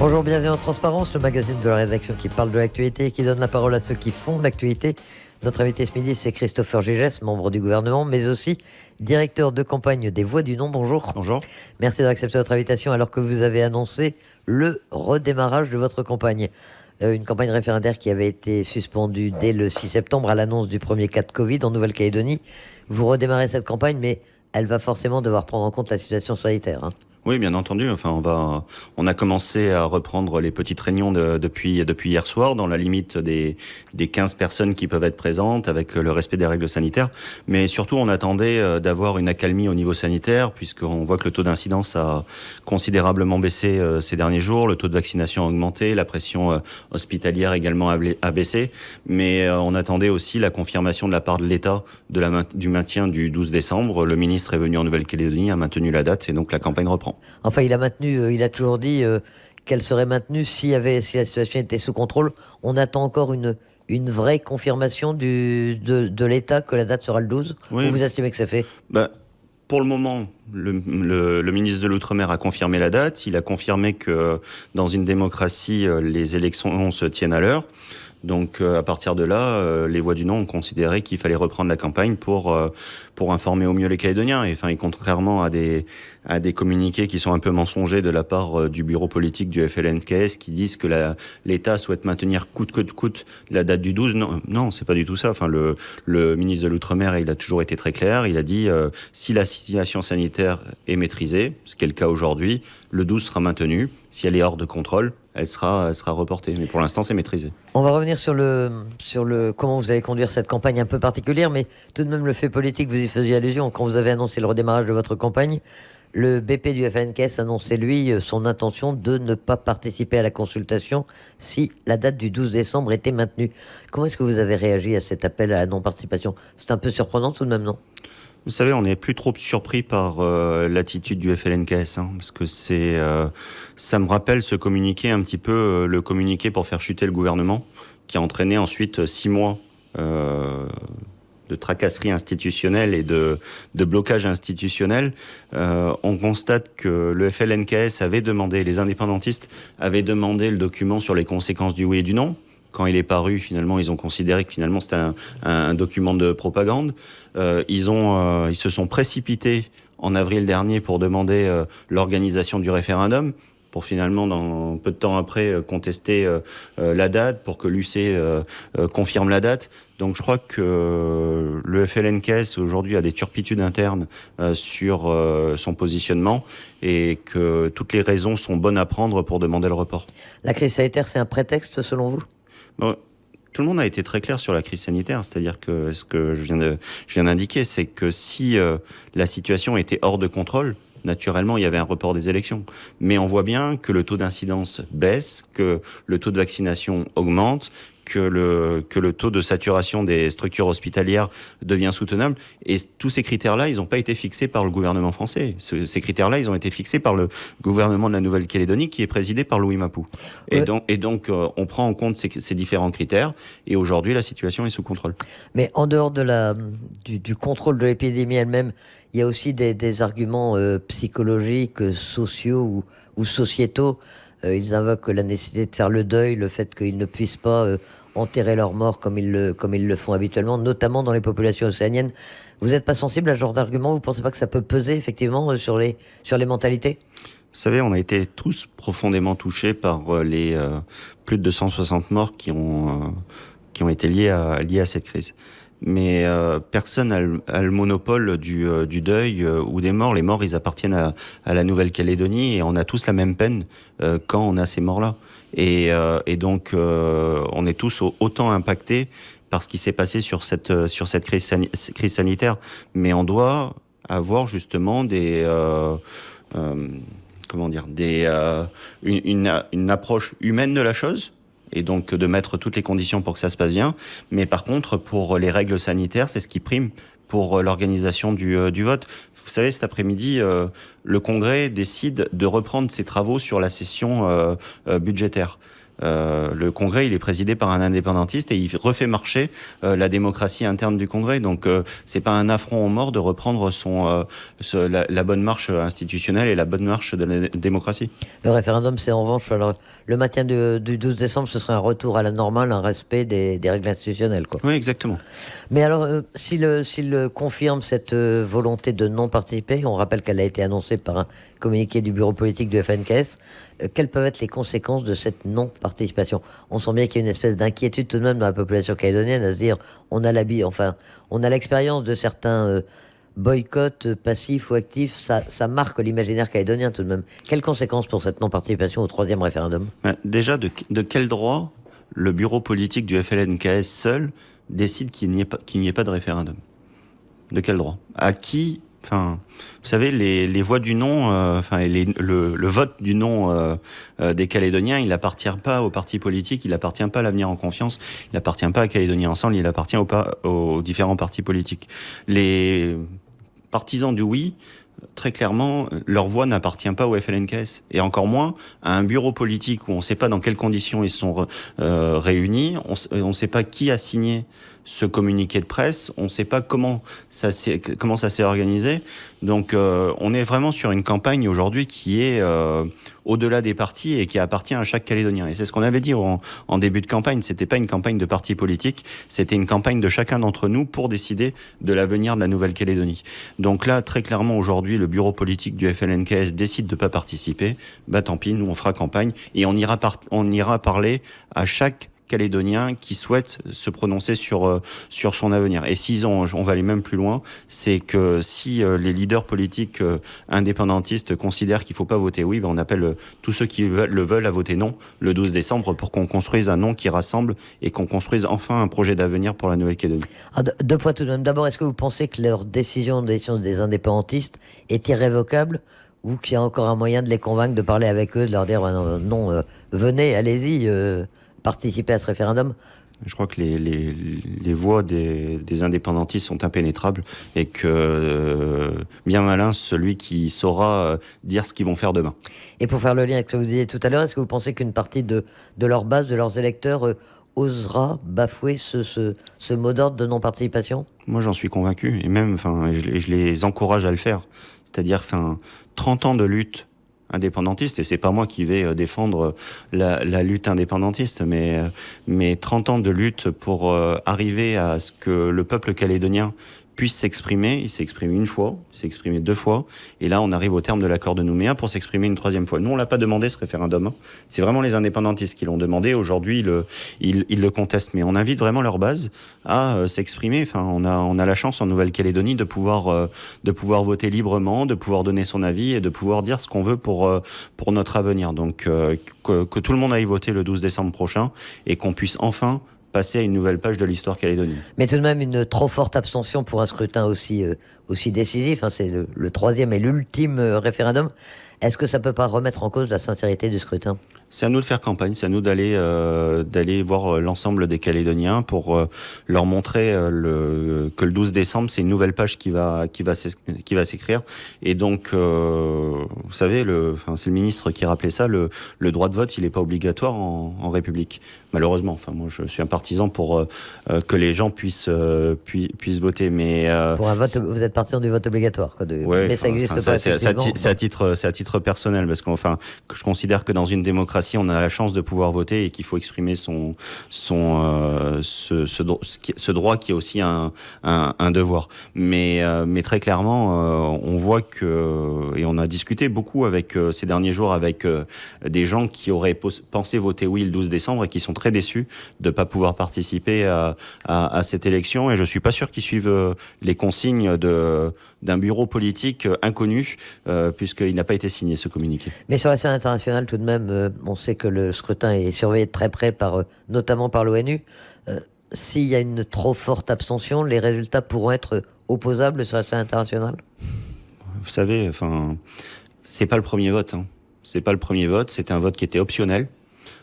Bonjour, bienvenue en Transparence, le magazine de la rédaction qui parle de l'actualité et qui donne la parole à ceux qui font l'actualité. Notre invité ce midi, c'est Christopher Gégès, membre du gouvernement, mais aussi directeur de campagne des Voix du Non. Bonjour. Bonjour. Merci d'avoir accepté notre invitation alors que vous avez annoncé le redémarrage de votre campagne. Une campagne référendaire qui avait été suspendue dès le 6 septembre à l'annonce du premier cas de Covid en Nouvelle-Calédonie. Vous redémarrez cette campagne, mais elle va forcément devoir prendre en compte la situation sanitaire. Oui, bien entendu. Enfin, on a commencé à reprendre les petites réunions depuis hier soir, dans la limite des 15 personnes qui peuvent être présentes, avec le respect des règles sanitaires. Mais surtout, on attendait d'avoir une accalmie au niveau sanitaire, puisqu'on voit que le taux d'incidence a considérablement baissé ces derniers jours, le taux de vaccination a augmenté, la pression hospitalière également a baissé. Mais on attendait aussi la confirmation de la part de l'État du maintien du 12 décembre. Le ministre est venu en Nouvelle-Calédonie, a maintenu la date, et donc la campagne reprend. Enfin, il a toujours dit qu'elle serait maintenue si la situation était sous contrôle. On attend encore une vraie confirmation de l'État que la date sera le 12. Oui. Ou vous estimez que c'est fait ? Pour le moment, le ministre de l'Outre-mer a confirmé la date. Il a confirmé que dans une démocratie, les élections se tiennent à l'heure. Donc à partir de là, les Voix du Non ont considéré qu'il fallait reprendre la campagne pour informer au mieux les Calédoniens. Et contrairement à des communiqués qui sont un peu mensongers de la part du bureau politique du FLNKS qui disent que l'État souhaite maintenir coûte que coûte la date du 12. Non, c'est pas du tout ça. Enfin, le ministre de l'Outre-mer, il a toujours été très clair. Il a dit si la situation sanitaire est maîtrisée, ce qui est le cas aujourd'hui, le 12 sera maintenu. Si elle est hors de contrôle, elle sera reportée. Mais pour l'instant, c'est maîtrisé. On va revenir sur comment vous allez conduire cette campagne un peu particulière, mais tout de même le fait politique, vous y faisiez allusion quand vous avez annoncé le redémarrage de votre campagne. Le BP du FLNKS annonçait, lui, son intention de ne pas participer à la consultation si la date du 12 décembre était maintenue. Comment est-ce que vous avez réagi à cet appel à la non-participation ? C'est un peu surprenant tout de même, non ? Vous savez, on n'est plus trop surpris par l'attitude du FLNKS, parce que ça me rappelle ce communiqué un petit peu, le communiqué pour faire chuter le gouvernement, qui a entraîné ensuite 6 mois de tracasserie institutionnelle et de blocage institutionnel. On constate que le FLNKS avait demandé, les indépendantistes avaient demandé le document sur les conséquences du oui et du non. Quand il est paru, finalement, ils ont considéré que finalement c'était un document de propagande. Ils se sont précipités en avril dernier pour demander l'organisation du référendum, pour finalement, dans peu de temps après, contester la date, pour que l'UC confirme la date. Donc je crois que le FLNKS aujourd'hui a des turpitudes internes sur son positionnement et que toutes les raisons sont bonnes à prendre pour demander le report. La crise sanitaire, c'est un prétexte selon vous ? Tout le monde a été très clair sur la crise sanitaire, c'est-à-dire que ce que je viens d'indiquer, c'est que si la situation était hors de contrôle, naturellement, il y avait un report des élections. Mais on voit bien que le taux d'incidence baisse, que le taux de vaccination augmente, que le taux de saturation des structures hospitalières devient soutenable. Et tous ces critères-là, ils n'ont pas été fixés par le gouvernement français. Ces critères-là, ils ont été fixés par le gouvernement de la Nouvelle-Calédonie, qui est présidé par Louis Mapou. Et donc, on prend en compte ces différents critères. Et aujourd'hui, la situation est sous contrôle. Mais en dehors du contrôle de l'épidémie elle-même, il y a aussi des arguments psychologiques, sociaux ou sociétaux. Ils invoquent la nécessité de faire le deuil, le fait qu'ils ne puissent pas enterrer leurs morts comme ils le font habituellement, notamment dans les populations océaniennes. Vous n'êtes pas sensible à ce genre d'argument ? Vous ne pensez pas que ça peut peser effectivement sur les mentalités ? Vous savez, on a été tous profondément touchés par les plus de 260 morts qui ont été liés à cette crise. Mais personne n'a le monopole du deuil ou des morts. Les morts, ils appartiennent à la Nouvelle-Calédonie et on a tous la même peine quand on a ces morts-là. Et donc, on est tous autant impactés par ce qui s'est passé sur cette crise sanitaire. Mais on doit avoir justement une approche humaine de la chose. Et donc de mettre toutes les conditions pour que ça se passe bien. Mais par contre, pour les règles sanitaires, c'est ce qui prime pour l'organisation du vote. Vous savez, cet après-midi, le Congrès décide de reprendre ses travaux sur la session budgétaire. Le Congrès, il est présidé par un indépendantiste et il refait marcher la démocratie interne du Congrès. Donc, c'est pas un affront aux morts de reprendre la bonne marche institutionnelle et la bonne marche de la démocratie. Le référendum, c'est en revanche, alors, le maintien du 12 décembre, ce serait un retour à la normale, un respect des règles institutionnelles, quoi. Oui, exactement. Mais alors, s'il confirme cette volonté de non participer, on rappelle qu'elle a été annoncée par un communiqué du bureau politique du FNKS, quelles peuvent être les conséquences de cette non-participation? On sent bien qu'il y a une espèce d'inquiétude tout de même dans la population calédonienne à se dire, on a l'expérience de certains boycotts passifs ou actifs, ça marque l'imaginaire calédonien tout de même. Quelles conséquences pour cette non-participation au troisième référendum? Déjà, de quel droit le bureau politique du FLNKS seul décide qu'il n'y ait pas de référendum? De quel droit? À qui? Enfin, vous savez, les voix du non, le vote du non des Calédoniens, il n'appartient pas aux partis politiques, il n'appartient pas à l'Avenir en Confiance, il n'appartient pas à Calédonie Ensemble, il appartient aux différents partis politiques. Les partisans du oui, très clairement, leur voix n'appartient pas au FLNKS. Et encore moins à un bureau politique où on ne sait pas dans quelles conditions ils sont réunis, on ne sait pas qui a signé ce communiqué de presse, on ne sait pas comment ça s'est organisé. Donc on est vraiment sur une campagne aujourd'hui qui est au-delà des partis et qui appartient à chaque Calédonien. Et c'est ce qu'on avait dit en début de campagne, c'était pas une campagne de partis politiques, c'était une campagne de chacun d'entre nous pour décider de l'avenir de la Nouvelle-Calédonie. Donc là, très clairement, aujourd'hui, le bureau politique du FLNKS décide de pas participer, bah tant pis, nous on fera campagne et on ira parler à chaque Calédonien qui souhaite se prononcer sur son avenir. Et on va aller même plus loin, c'est que si les leaders politiques indépendantistes considèrent qu'il faut pas voter oui, ben on appelle tous ceux qui le veulent à voter non le 12 décembre pour qu'on construise un non qui rassemble et qu'on construise enfin un projet d'avenir pour la Nouvelle-Calédonie. Deux points tout de même. D'abord, est-ce que vous pensez que leur décision des indépendantistes est irrévocable ou qu'il y a encore un moyen de les convaincre, de parler avec eux, de leur dire non, venez, allez-y, participer à ce référendum? Je crois que les voix des indépendantistes sont impénétrables et que bien malin celui qui saura dire ce qu'ils vont faire demain. Et pour faire le lien avec ce que vous disiez tout à l'heure, est-ce que vous pensez qu'une partie de leur base, de leurs électeurs, osera bafouer ce mot d'ordre de non-participation? Moi, j'en suis convaincu et même, je les encourage à le faire. C'est-à-dire, 30 ans de lutte indépendantiste, et c'est pas moi qui vais défendre la lutte indépendantiste, mais 30 ans de lutte pour arriver à ce que le peuple calédonien puisse s'exprimer. Il s'est exprimé une fois, il s'est exprimé deux fois, et là on arrive au terme de l'accord de Nouméa pour s'exprimer une troisième fois. Nous on l'a pas demandé ce référendum, c'est vraiment les indépendantistes qui l'ont demandé. Aujourd'hui ils le contestent, mais on invite vraiment leur base à s'exprimer. On a la chance en Nouvelle-Calédonie de pouvoir voter librement, de pouvoir donner son avis et de pouvoir dire ce qu'on veut pour notre avenir. Donc que tout le monde aille voter le 12 décembre prochain et qu'on puisse enfin passer à une nouvelle page de l'histoire calédonienne. Mais tout de même, une trop forte abstention pour un scrutin aussi décisif, c'est le troisième et l'ultime référendum. Est-ce que ça peut pas remettre en cause la sincérité du scrutin? C'est à nous de faire campagne, c'est à nous d'aller voir l'ensemble des Calédoniens pour leur montrer que le 12 décembre, c'est une nouvelle page qui va s'écrire. Et donc, vous savez, c'est le ministre qui rappelait ça, le droit de vote, il n'est pas obligatoire en République. Malheureusement, moi je suis un partisan pour que les gens puissent voter. Mais pour un vote, vous êtes partisan du vote obligatoire, quoi. Ouais, mais ça existe pas. C'est à titre personnel, parce que je considère que dans une démocratie, on a la chance de pouvoir voter et qu'il faut exprimer ce droit qui est aussi un devoir. Mais très clairement, on voit et on a discuté beaucoup ces derniers jours avec des gens qui auraient pensé voter oui le 12 décembre et qui sont très déçus de ne pas pouvoir participer à cette élection. Et je suis pas sûr qu'ils suivent les consignes d'un bureau politique inconnu, puisqu'il n'a pas été signé ce communiqué. Mais sur la scène internationale, tout de même, on sait que le scrutin est surveillé de très près, notamment par l'ONU. S'il y a une trop forte abstention, les résultats pourront être opposables sur la scène internationale? Vous savez, c'est pas le premier vote. C'est pas le premier vote, c'était un vote qui était optionnel.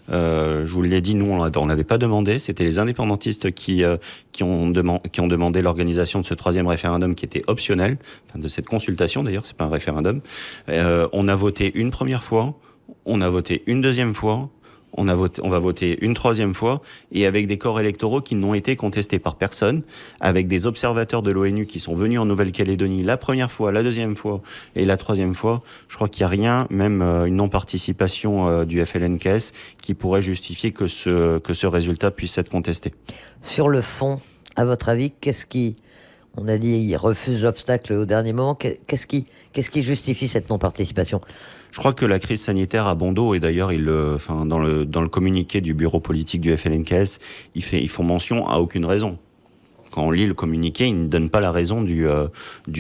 Je vous l'ai dit, nous on n'avait pas demandé, c'était les indépendantistes qui ont demandé l'organisation de ce troisième référendum qui était optionnel, de cette consultation d'ailleurs, c'est pas un référendum. On a voté une première fois, on a voté une deuxième fois, on va voter une troisième fois, et avec des corps électoraux qui n'ont été contestés par personne, avec des observateurs de l'ONU qui sont venus en Nouvelle-Calédonie la première fois, la deuxième fois et la troisième fois. Je crois qu'il n'y a rien, même une non-participation du FLNKS, qui pourrait justifier que ce résultat puisse être contesté. Sur le fond, à votre avis, on a dit, il refuse l'obstacle au dernier moment. Qu'est-ce qui justifie cette non-participation ? Je crois que la crise sanitaire a bon dos, et d'ailleurs, dans le communiqué du bureau politique du FLNKS, ils font mention à aucune raison. Quand on lit le communiqué, ils ne donnent pas la raison du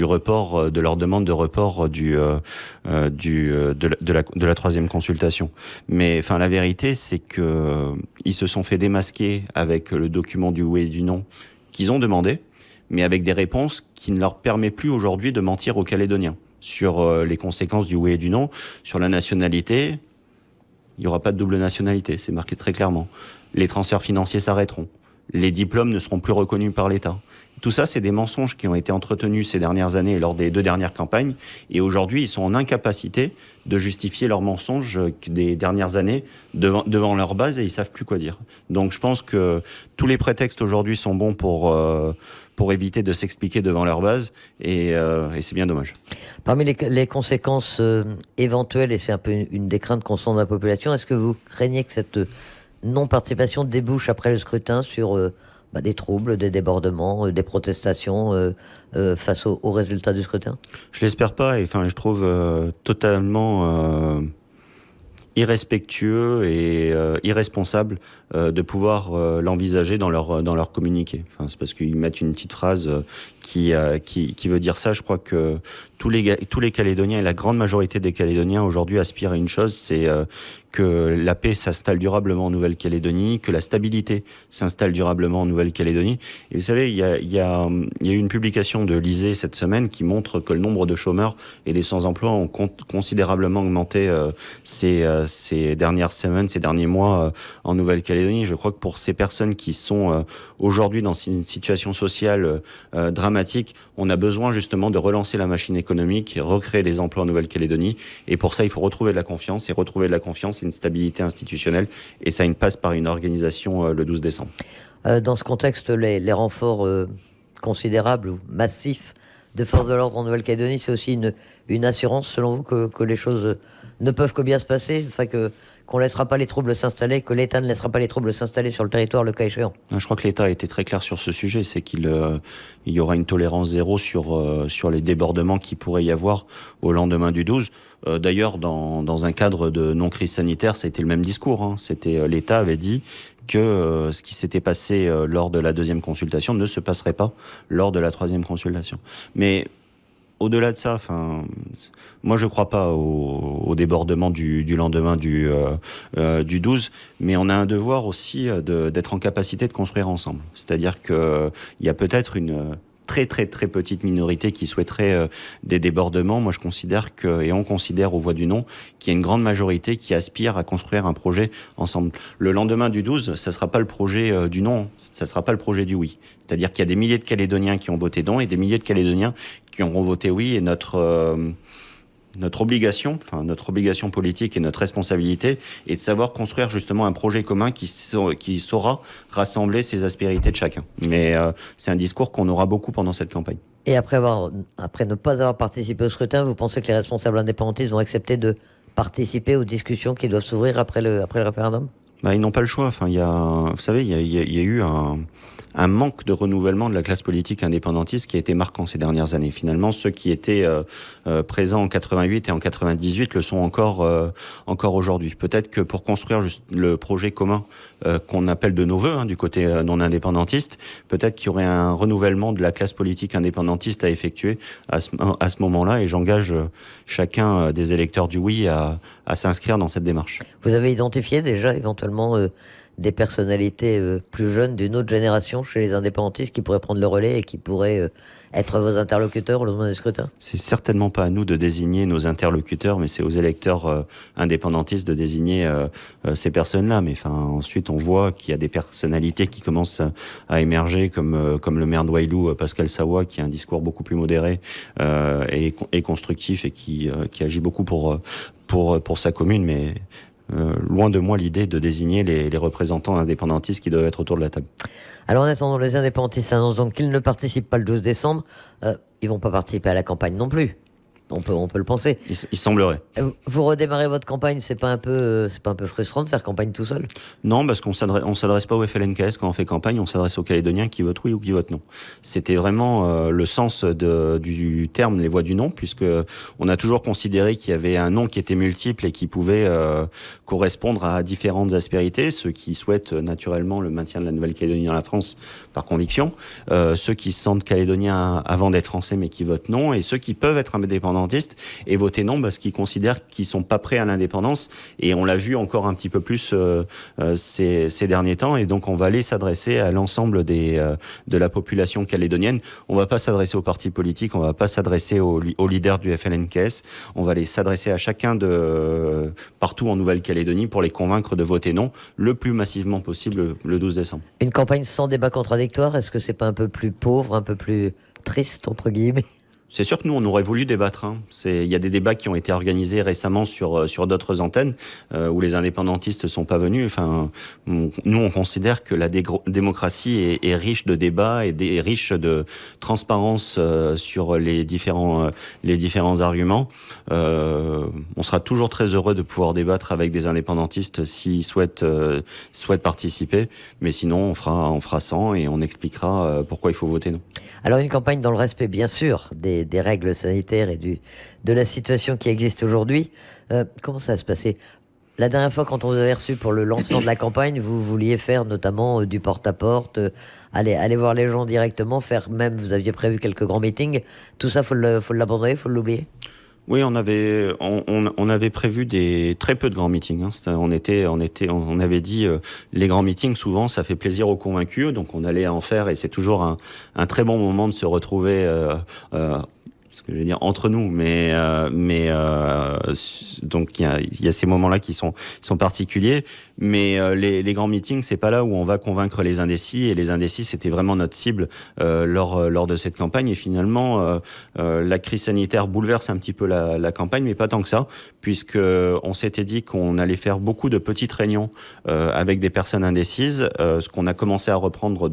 report, de leur demande de report de la troisième consultation. Mais la vérité, c'est que ils se sont fait démasquer avec le document du oui et du non qu'ils ont demandé, mais avec des réponses qui ne leur permettent plus aujourd'hui de mentir aux Calédoniens sur les conséquences du oui et du non, sur la nationalité. Il n'y aura pas de double nationalité, c'est marqué très clairement. Les transferts financiers s'arrêteront. Les diplômes ne seront plus reconnus par l'État. Tout ça, c'est des mensonges qui ont été entretenus ces dernières années lors des 2 dernières campagnes. Et aujourd'hui, ils sont en incapacité de justifier leurs mensonges des dernières années devant leur base, et ils savent plus quoi dire. Donc je pense que tous les prétextes aujourd'hui sont bons pour éviter de s'expliquer devant leur base, et c'est bien dommage. Parmi les conséquences éventuelles, et c'est un peu une des craintes constantes de la population, est-ce que vous craignez que cette non-participation débouche après le scrutin sur des troubles, des débordements, des protestations face aux résultats du scrutin ? Je l'espère pas, et je trouve totalement irrespectueux et irresponsable de pouvoir l'envisager dans leur communiqué. C'est parce qu'ils mettent une petite phrase qui veut dire ça. Je crois que tous les Calédoniens et la grande majorité des Calédoniens aujourd'hui aspirent à une chose, c'est que la paix s'installe durablement en Nouvelle-Calédonie, que la stabilité s'installe durablement en Nouvelle-Calédonie. Et vous savez, il y a eu une publication de l'ISEE cette semaine qui montre que le nombre de chômeurs et des sans-emploi ont considérablement augmenté ces dernières semaines, ces derniers mois en Nouvelle-Calédonie. Je crois que pour ces personnes qui sont aujourd'hui dans une situation sociale dramatique, on a besoin justement de relancer la machine économique, recréer des emplois en Nouvelle-Calédonie. Et pour ça, il faut retrouver de la confiance. Et retrouver de la confiance, c'est une stabilité institutionnelle. Et ça, il passe par une organisation le 12 décembre. Dans ce contexte, les renforts considérables ou massifs de forces de l'ordre en Nouvelle-Calédonie, c'est aussi une assurance, selon vous, que les choses ne peuvent que bien se passer, qu'on ne laissera pas les troubles s'installer, que l'État ne laissera pas les troubles s'installer sur le territoire, le cas échéant. Je crois que l'État a été très clair sur ce sujet, c'est qu'il y aura une tolérance zéro sur les débordements qu'il pourrait y avoir au lendemain du 12. D'ailleurs, dans un cadre de non-crise sanitaire, ça a été le même discours. L'État avait dit que ce qui s'était passé lors de la deuxième consultation ne se passerait pas lors de la troisième consultation. Mais au-delà de ça, moi je crois pas au débordement du lendemain du 12, mais on a un devoir aussi d'être en capacité de construire ensemble. C'est-à-dire que il y a peut-être une très très très petite minorité qui souhaiterait des débordements. Moi je considère et on considère aux voix du non qu'il y a une grande majorité qui aspire à construire un projet ensemble. Le lendemain du 12, ça sera pas le projet du non, ça sera pas le projet du oui. C'est-à-dire qu'il y a des milliers de Calédoniens qui ont voté non et des milliers de Calédoniens qui auront voté oui, et notre obligation politique et notre responsabilité est de savoir construire justement un projet commun qui saura rassembler ces aspérités de chacun. Mais c'est un discours qu'on aura beaucoup pendant cette campagne. Et après ne pas avoir participé au scrutin, vous pensez que les responsables indépendantistes vont accepter de participer aux discussions qui doivent s'ouvrir après le référendum ? Ils n'ont pas le choix. Vous savez, il y a eu un manque de renouvellement de la classe politique indépendantiste qui a été marquant ces dernières années. Finalement, ceux qui étaient présents en 88 et en 98 le sont encore aujourd'hui. Peut-être que pour construire le projet commun qu'on appelle de nos voeux, du côté non indépendantiste, peut-être qu'il y aurait un renouvellement de la classe politique indépendantiste à effectuer à ce moment-là, et j'engage chacun des électeurs du oui à s'inscrire dans cette démarche. Vous avez identifié déjà éventuellement des personnalités plus jeunes d'une autre génération chez les indépendantistes qui pourraient prendre le relais et qui pourraient être vos interlocuteurs au lendemain des scrutins ? C'est certainement pas à nous de désigner nos interlocuteurs, mais c'est aux électeurs indépendantistes de désigner ces personnes-là. Mais ensuite, on voit qu'il y a des personnalités qui commencent à émerger, comme le maire de Waialou, Pascal Sawa, qui a un discours beaucoup plus modéré et constructif, et qui agit beaucoup pour sa commune. loin de moi l'idée de désigner les représentants indépendantistes qui doivent être autour de la table. Alors en attendant, les indépendantistes annoncent donc qu'ils ne participent pas le 12 décembre. Ils vont pas participer à la campagne non plus. On peut le penser. Il semblerait. Vous redémarrez votre campagne, c'est pas un peu frustrant de faire campagne tout seul? Non, parce qu'on s'adresse pas au FLNKS quand on fait campagne, on s'adresse aux Calédoniens qui votent oui ou qui votent non. C'était vraiment le sens du terme les voix du non, puisque on a toujours considéré qu'il y avait un non qui était multiple et qui pouvait correspondre à différentes aspérités. Ceux qui souhaitent naturellement le maintien de la Nouvelle-Calédonie dans la France par conviction, ceux qui se sentent calédoniens avant d'être français mais qui votent non, et ceux qui peuvent être indépendantistes et voter non parce qu'ils considèrent qu'ils sont pas prêts à l'indépendance. Et on l'a vu encore un petit peu plus ces derniers temps. Et donc on va aller s'adresser à l'ensemble de la population calédonienne. On va pas s'adresser aux partis politiques, on va pas s'adresser aux leaders du FLNKS. On va aller s'adresser à chacun partout en Nouvelle-Calédonie pour les convaincre de voter non le plus massivement possible le 12 décembre. Une campagne sans débat contradictoire, est-ce que c'est pas un peu plus pauvre, un peu plus triste entre guillemets? C'est sûr que nous, on aurait voulu débattre. Il y a des débats qui ont été organisés récemment sur d'autres antennes où les indépendantistes sont pas venus. Enfin, nous, on considère que la démocratie est riche de débats et riche de transparence sur les différents arguments. On sera toujours très heureux de pouvoir débattre avec des indépendantistes s'ils souhaitent participer. Mais sinon, on fera sans et on expliquera pourquoi il faut voter non. Alors une campagne dans le respect, bien sûr, des règles sanitaires et de la situation qui existe aujourd'hui. Comment ça va se passer? La dernière fois, quand on vous avait reçu pour le lancement de la campagne, vous vouliez faire notamment du porte-à-porte, aller voir les gens directement, vous aviez prévu quelques grands meetings. Tout ça, faut l'abandonner, faut l'oublier? Oui, on avait prévu très peu de grands meetings. On avait dit les grands meetings souvent ça fait plaisir aux convaincus, donc on allait en faire et c'est toujours un très bon moment de se retrouver. Ce que je veux dire entre nous, donc il y a ces moments-là qui sont particuliers. Mais les grands meetings, c'est pas là où on va convaincre les indécis. Et les indécis, c'était vraiment notre cible lors de cette campagne. Et finalement, la crise sanitaire bouleverse un petit peu la campagne, mais pas tant que ça, puisque on s'était dit qu'on allait faire beaucoup de petites réunions avec des personnes indécises, ce qu'on a commencé à reprendre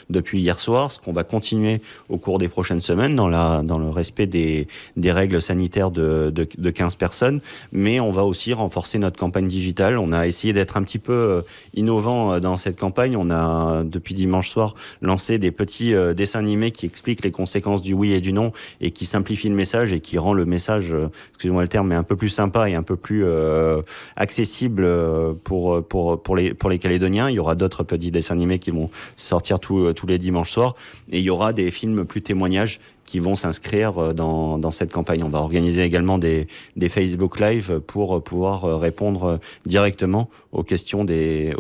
depuis hier soir, ce qu'on va continuer au cours des prochaines semaines dans le respect des règles sanitaires de 15 personnes. Mais on va aussi renforcer notre campagne digitale. On a essayé d'être un petit peu innovant dans cette campagne. On a, depuis dimanche soir, lancé des petits dessins animés qui expliquent les conséquences du oui et du non et qui simplifient le message et qui rend le message, excusez-moi le terme, mais un peu plus sympa et un peu plus accessible pour les Calédoniens. Il y aura d'autres petits dessins animés qui vont sortir tous les dimanches soirs et il y aura des films plus témoignages qui vont s'inscrire dans cette campagne. On va organiser également des Facebook Live pour pouvoir répondre directement aux questions des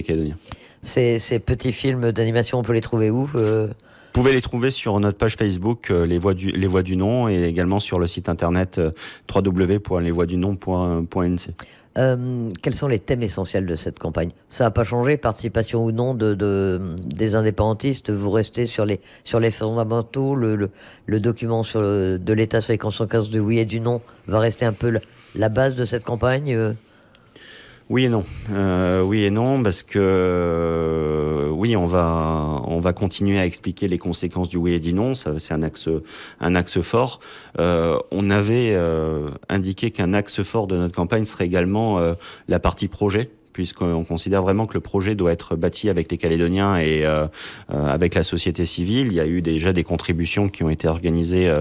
Calédoniens. Ces petits films d'animation, on peut les trouver où? Vous pouvez les trouver sur notre page Facebook Les Voix du Non et également sur le site internet www.lesvoixdunon.nc. Quels sont les thèmes essentiels de cette campagne? Ça n'a pas changé, participation ou non des indépendantistes? Vous restez sur les fondamentaux, le document de l'État sur les conséquences du oui et du non va rester un peu la base de cette campagne? Oui et non. Oui et non, parce que oui, on va continuer à expliquer les conséquences du oui et du non. Ça, c'est un axe fort. On avait indiqué qu'un axe fort de notre campagne serait également la partie projet, puisqu'on considère vraiment que le projet doit être bâti avec les Calédoniens et avec la société civile. Il y a eu déjà des contributions qui ont été organisées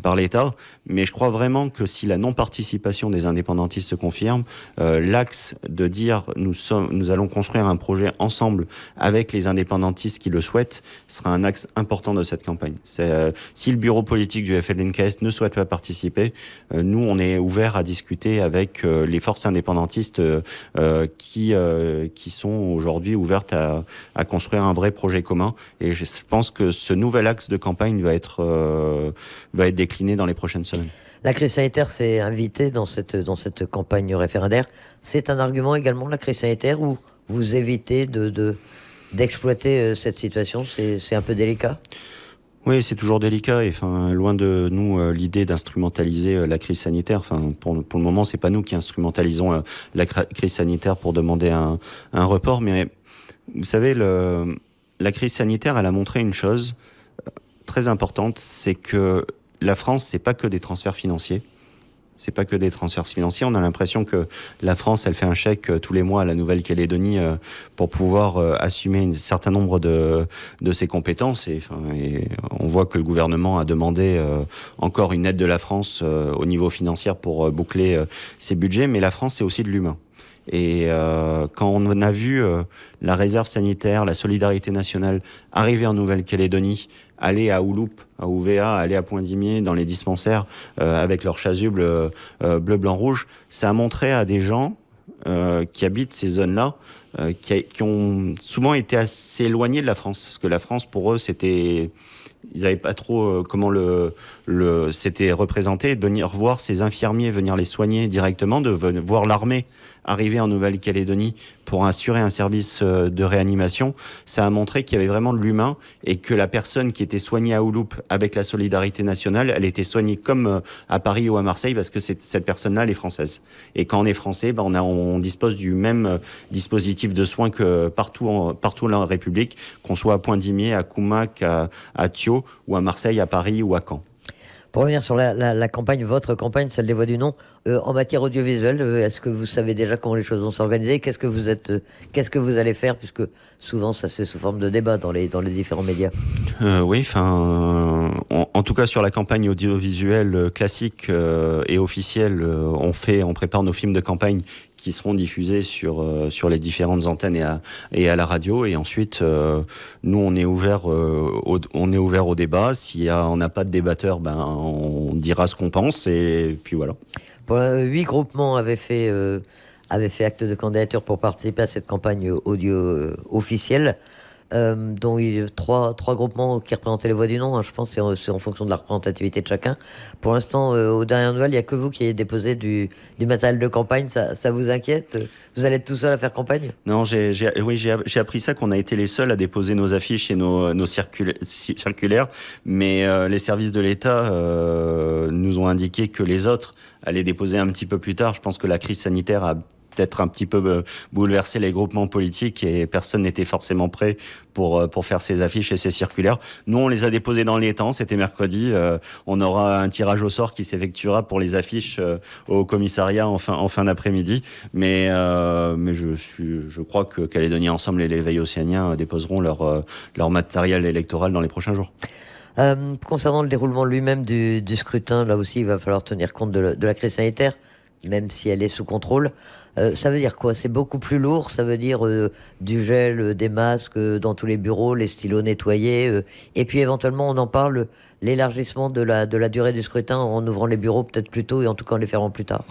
par l'État, mais je crois vraiment que si la non-participation des indépendantistes se confirme, l'axe de dire nous allons construire un projet ensemble avec les indépendantistes qui le souhaitent sera un axe important de cette campagne. Si le bureau politique du FLNKS ne souhaite pas participer, nous on est ouvert à discuter avec les forces indépendantistes qui sont aujourd'hui ouvertes à construire un vrai projet commun. Et je pense que ce nouvel axe de campagne va être décliné dans les prochaines semaines. La crise sanitaire s'est invitée dans cette campagne référendaire. C'est un argument également, la crise sanitaire, où vous évitez d'exploiter cette situation? C'est un peu délicat? Oui, c'est toujours délicat. Et enfin, loin de nous l'idée d'instrumentaliser la crise sanitaire. Enfin, pour le moment, c'est pas nous qui instrumentalisons la crise sanitaire pour demander un report. Mais vous savez, la crise sanitaire, elle a montré une chose très importante, c'est que la France, c'est pas que des transferts financiers. C'est pas que des transferts financiers. On a l'impression que la France, elle fait un chèque tous les mois à la Nouvelle-Calédonie pour pouvoir assumer un certain nombre de ses compétences. Et on voit que le gouvernement a demandé encore une aide de la France au niveau financier pour boucler ses budgets. Mais la France, c'est aussi de l'humain. Et quand on a vu la réserve sanitaire, la solidarité nationale arriver en Nouvelle-Calédonie, aller à Ouloup, à Ouvéa, aller à Point-Dimier, dans les dispensaires, avec leur chasuble bleu, blanc, rouge, ça a montré à des gens qui habitent ces zones-là, qui ont souvent été assez éloignés de la France, parce que la France, pour eux, c'était... Ils n'avaient pas trop comment c'était représenté, de venir voir ces infirmiers, venir les soigner directement, de voir l'armée arriver en Nouvelle-Calédonie pour assurer un service de réanimation. Ça a montré qu'il y avait vraiment de l'humain et que la personne qui était soignée à Ouloup avec la solidarité nationale, elle était soignée comme à Paris ou à Marseille parce que cette personne-là, elle est française. Et quand on est français, on dispose du même dispositif de soins que partout dans la République, qu'on soit à Point-Dimier, à Koumac, à Thio, ou à Marseille, à Paris ou à Caen. Pour revenir sur la campagne, votre campagne, celle des Voix du Non, en matière audiovisuelle, est-ce que vous savez déjà comment les choses vont s'organiser ? Qu'est-ce que vous allez faire, puisque souvent ça se fait sous forme de débat dans les différents médias ? Oui, en tout cas sur la campagne audiovisuelle classique et officielle, on prépare nos films de campagne qui seront diffusés sur les différentes antennes et à la radio. Et ensuite, nous, on est ouvert au débat. Si on n'a pas de débatteur, on dira ce qu'on pense. Et puis voilà. 8 groupements avaient fait acte de candidature pour participer à cette campagne audio officielle. Dont il y a trois groupements qui représentaient les Voix du Non, je pense que c'est en fonction de la représentativité de chacun. Pour l'instant, aux dernières nouvelles, il n'y a que vous qui avez déposé du matériel de campagne. Ça vous inquiète ? Vous allez être tout seul à faire campagne ? Non, j'ai appris ça, qu'on a été les seuls à déposer nos affiches et nos circulaires, mais les services de l'État nous ont indiqué que les autres allaient déposer un petit peu plus tard. Je pense que la crise sanitaire a peut-être un petit peu bouleverser les groupements politiques et personne n'était forcément prêt pour faire ces affiches et ces circulaires. Nous, on les a déposés dans les temps, c'était mercredi. On aura un tirage au sort qui s'effectuera pour les affiches au commissariat en fin d'après-midi. Mais je crois que Calédonie Ensemble et l'éveil océanien déposeront leur matériel électoral dans les prochains jours. Concernant le déroulement lui-même du scrutin, là aussi, il va falloir tenir compte de la crise sanitaire, même si elle est sous contrôle. Ça veut dire quoi ? C'est beaucoup plus lourd, ça veut dire du gel, des masques dans tous les bureaux, les stylos nettoyés, et puis éventuellement on en parle, l'élargissement de la durée du scrutin en ouvrant les bureaux peut-être plus tôt et en tout cas en les fermant plus tard.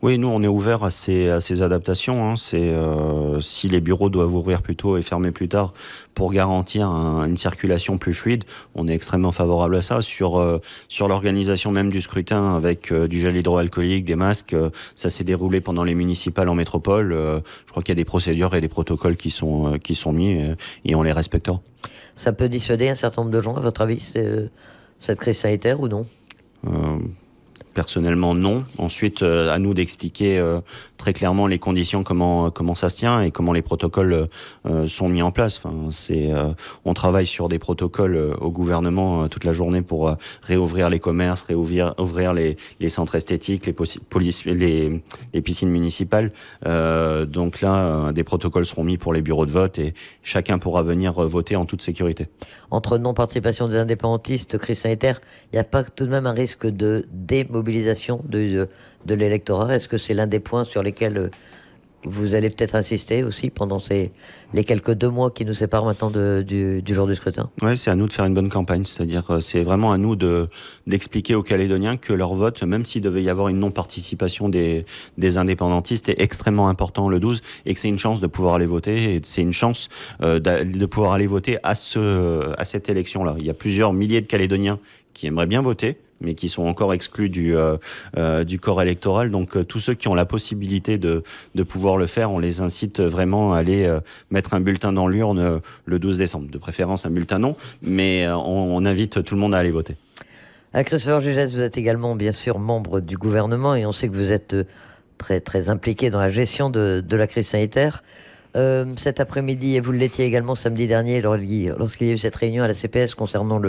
Oui, nous, on est ouvert à ces adaptations. Si les bureaux doivent ouvrir plus tôt et fermer plus tard pour garantir une circulation plus fluide, on est extrêmement favorable à ça. Sur l'organisation même du scrutin avec du gel hydroalcoolique, des masques, ça s'est déroulé pendant les municipales en métropole. Je crois qu'il y a des procédures et des protocoles qui sont mis et on les respectera. Ça peut dissuader un certain nombre de gens, à votre avis, cette crise sanitaire ou non ? Personnellement, non. Ensuite, à nous d'expliquer très clairement les conditions, comment ça se tient et comment les protocoles sont mis en place. On travaille sur des protocoles au gouvernement toute la journée pour réouvrir les commerces, ouvrir les centres esthétiques, les piscines municipales. Donc là, des protocoles seront mis pour les bureaux de vote et chacun pourra venir voter en toute sécurité. Entre non-participation des indépendantistes, crise sanitaire, il n'y a pas tout de même un risque de démobilisation de l'électorat ? Est-ce que c'est l'un des points sur lesquels vous allez peut-être insister aussi pendant les quelques 2 mois qui nous séparent maintenant du jour du scrutin ? Oui, c'est à nous de faire une bonne campagne. C'est-à-dire, c'est vraiment à nous d'expliquer aux Calédoniens que leur vote, même s'il devait y avoir une non-participation des indépendantistes, est extrêmement important le 12 et que c'est une chance de pouvoir aller voter. Et c'est une chance de pouvoir aller voter à cette élection-là. Il y a plusieurs milliers de Calédoniens qui aimeraient bien voter mais qui sont encore exclus du corps électoral. Donc tous ceux qui ont la possibilité de pouvoir le faire, on les incite vraiment à aller mettre un bulletin dans l'urne le 12 décembre. De préférence un bulletin non, mais on invite tout le monde à aller voter. Christopher Gégès, vous êtes également bien sûr membre du gouvernement et on sait que vous êtes très, très impliqué dans la gestion de la crise sanitaire. Cet après-midi, et vous l'étiez également samedi dernier lorsqu'il y a eu cette réunion à la CPS concernant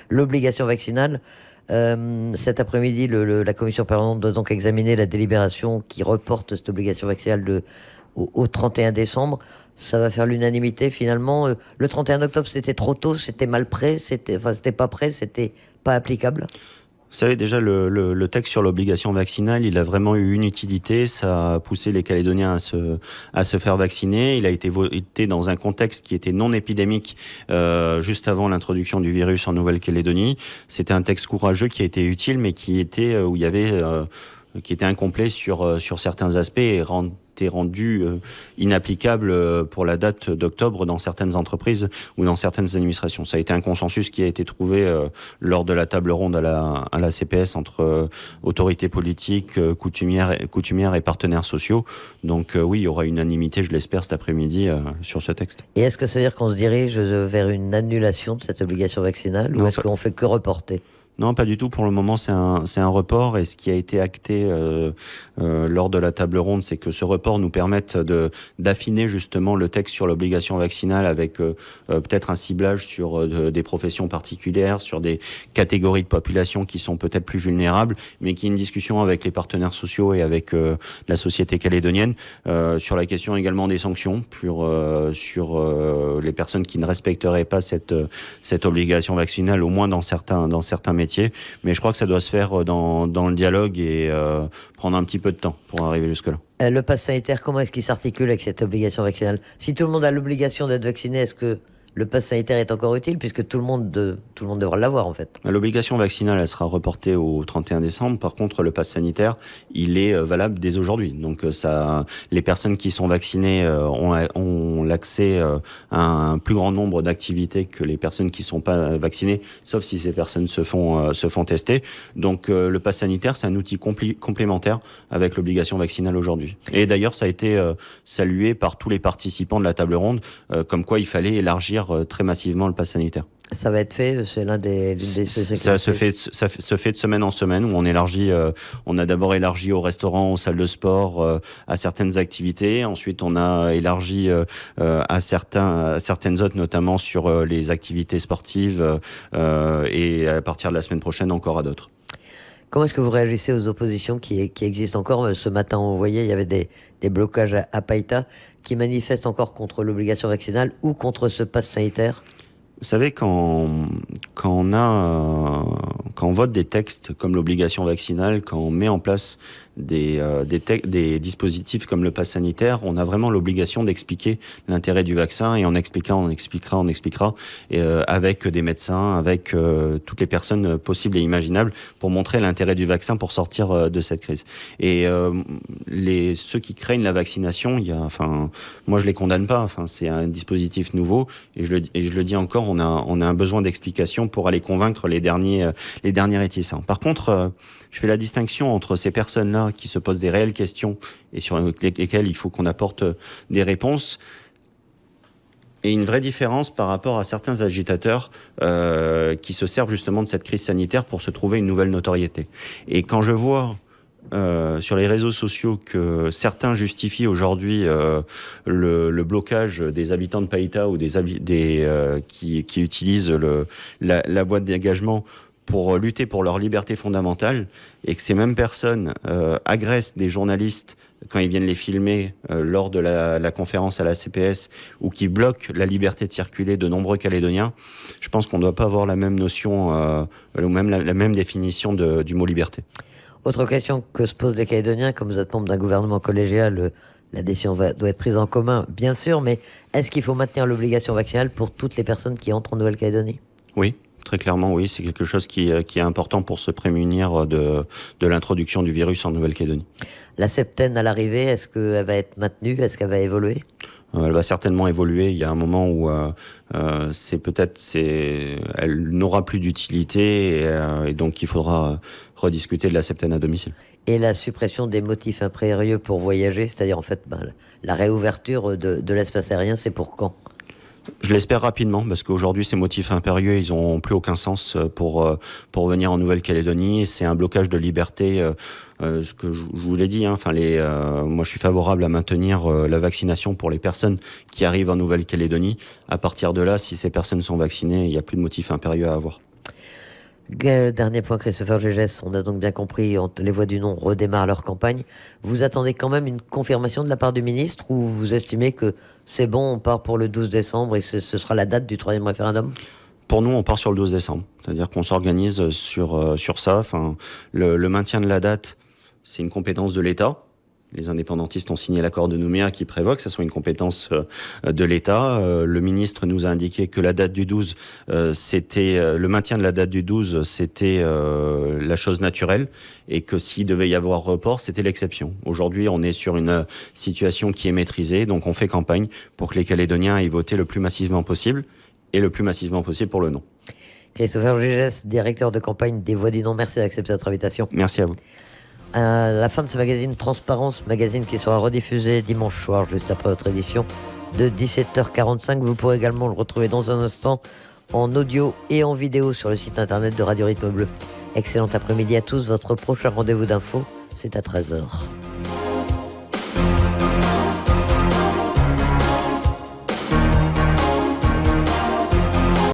l'obligation vaccinale. Cet après-midi, la commission permanente doit donc examiner la délibération qui reporte cette obligation vaccinale au 31 décembre. Ça va faire l'unanimité finalement. Le 31 octobre, c'était trop tôt, c'était mal prêt, c'était pas prêt, c'était pas applicable. Vous savez, déjà, le texte sur l'obligation vaccinale, il a vraiment eu une utilité. Ça a poussé les Calédoniens à se faire vacciner. Il a été voté dans un contexte qui était non épidémique juste avant l'introduction du virus en Nouvelle-Calédonie. C'était un texte courageux qui a été utile, mais qui était où il y avait qui était incomplet sur certains aspects et été rendu inapplicable pour la date d'octobre dans certaines entreprises ou dans certaines administrations. Ça a été un consensus qui a été trouvé lors de la table ronde à la CPS entre autorités politiques, coutumières et partenaires sociaux. Donc oui, il y aura unanimité, je l'espère, cet après-midi sur ce texte. Et est-ce que ça veut dire qu'on se dirige vers une annulation de cette obligation vaccinale ou est-ce qu'on fait que reporter ? Non, pas du tout. Pour le moment, c'est un report. Et ce qui a été acté lors de la table ronde, c'est que ce report nous permette d'affiner justement le texte sur l'obligation vaccinale avec peut-être un ciblage sur des professions particulières, sur des catégories de population qui sont peut-être plus vulnérables, mais qui est une discussion avec les partenaires sociaux et avec la société calédonienne sur la question également des sanctions sur les personnes qui ne respecteraient pas cette obligation vaccinale, au moins dans certains métiers. Mais je crois que ça doit se faire dans le dialogue et prendre un petit peu de temps pour arriver jusque-là. Le pass sanitaire, comment est-ce qu'il s'articule avec cette obligation vaccinale ? Si tout le monde a l'obligation d'être vacciné, est-ce que le pass sanitaire est encore utile puisque tout le monde devra l'avoir en fait ? L'obligation vaccinale, elle sera reportée au 31 décembre. Par contre, le pass sanitaire, il est valable dès aujourd'hui. Donc les personnes qui sont vaccinées ont l'accès à un plus grand nombre d'activités que les personnes qui sont pas vaccinées, sauf si ces personnes se font tester. Donc le pass sanitaire, c'est un outil complémentaire avec l'obligation vaccinale aujourd'hui. Et d'ailleurs, ça a été salué par tous les participants de la table ronde, comme quoi il fallait élargir très massivement le pass sanitaire. Ça va être fait, c'est l'une des ça se fait de semaine en semaine où on élargit. On a d'abord élargi aux restaurants, aux salles de sport, à certaines activités. Ensuite, on a élargi à certaines autres, notamment sur les activités sportives, et à partir de la semaine prochaine encore à d'autres. Comment est-ce que vous réagissez aux oppositions qui existent encore ? Ce matin, on voyait, il y avait des blocages à Païta qui manifestent encore contre l'obligation vaccinale ou contre ce pass sanitaire. Vous savez, quand on vote des textes comme l'obligation vaccinale, quand on met en place des dispositifs comme le pass sanitaire, on a vraiment l'obligation d'expliquer l'intérêt du vaccin et on expliquera et avec des médecins, avec toutes les personnes possibles et imaginables pour montrer l'intérêt du vaccin pour sortir de cette crise. Et ceux qui craignent la vaccination, moi je les condamne pas. C'est un dispositif nouveau et je le dis encore, on a un besoin d'explication pour aller convaincre les derniers réticents. Par contre, je fais la distinction entre ces personnes-là qui se posent des réelles questions et sur lesquelles il faut qu'on apporte des réponses, et une vraie différence par rapport à certains agitateurs qui se servent justement de cette crise sanitaire pour se trouver une nouvelle notoriété. Et quand je vois sur les réseaux sociaux que certains justifient aujourd'hui le blocage des habitants de Païta ou qui utilisent la voie de dégagement pour lutter pour leur liberté fondamentale, et que ces mêmes personnes agressent des journalistes quand ils viennent les filmer lors de la conférence à la CPS, ou qui bloquent la liberté de circuler de nombreux Calédoniens, je pense qu'on ne doit pas avoir la même notion, ou même la même définition du mot liberté. Autre question que se posent les Calédoniens, comme vous êtes membre d'un gouvernement collégial, la décision doit être prise en commun, bien sûr, mais est-ce qu'il faut maintenir l'obligation vaccinale pour toutes les personnes qui entrent en Nouvelle-Calédonie ? Oui. Très clairement, oui, c'est quelque chose qui est important pour se prémunir de l'introduction du virus en Nouvelle-Calédonie. La septaine à l'arrivée, est-ce qu'elle va être maintenue ? Est-ce qu'elle va évoluer ? Elle va certainement évoluer. Il y a un moment où elle n'aura plus d'utilité et donc il faudra rediscuter de la septaine à domicile. Et la suppression des motifs impérieux pour voyager, c'est-à-dire en fait la réouverture de l'espace aérien, c'est pour quand? Je l'espère rapidement, parce qu'aujourd'hui, ces motifs impérieux, ils n'ont plus aucun sens pour venir en Nouvelle-Calédonie. C'est un blocage de liberté, ce que je vous l'ai dit. Moi, je suis favorable à maintenir la vaccination pour les personnes qui arrivent en Nouvelle-Calédonie. À partir de là, si ces personnes sont vaccinées, il n'y a plus de motifs impérieux à avoir. Dernier point, Christopher Gégès, on a donc bien compris, les Voix du Non redémarrent leur campagne. Vous attendez quand même une confirmation de la part du ministre ou vous estimez que c'est bon, on part pour le 12 décembre et ce sera la date du 3e référendum? Pour nous, on part sur le 12 décembre. C'est-à-dire qu'on s'organise sur ça. Le maintien de la date, c'est une compétence de l'État. Les indépendantistes ont signé l'accord de Nouméa qui prévoit que ce soit une compétence de l'État. Le ministre nous a indiqué que la date du 12, le maintien de la date du 12, c'était la chose naturelle et que s'il devait y avoir report, c'était l'exception. Aujourd'hui, on est sur une situation qui est maîtrisée, donc on fait campagne pour que les Calédoniens aillent voter le plus massivement possible et le plus massivement possible pour le non. Christopher Gégès, directeur de campagne des Voix du Non, merci d'accepter notre invitation. Merci à vous. À la fin de ce magazine Transparence, magazine qui sera rediffusé dimanche soir, juste après votre édition de 17h45. Vous pourrez également le retrouver dans un instant en audio et en vidéo sur le site internet de Radio Rythme Bleu. Excellent après-midi à tous. Votre prochain rendez-vous d'info, c'est à 13h.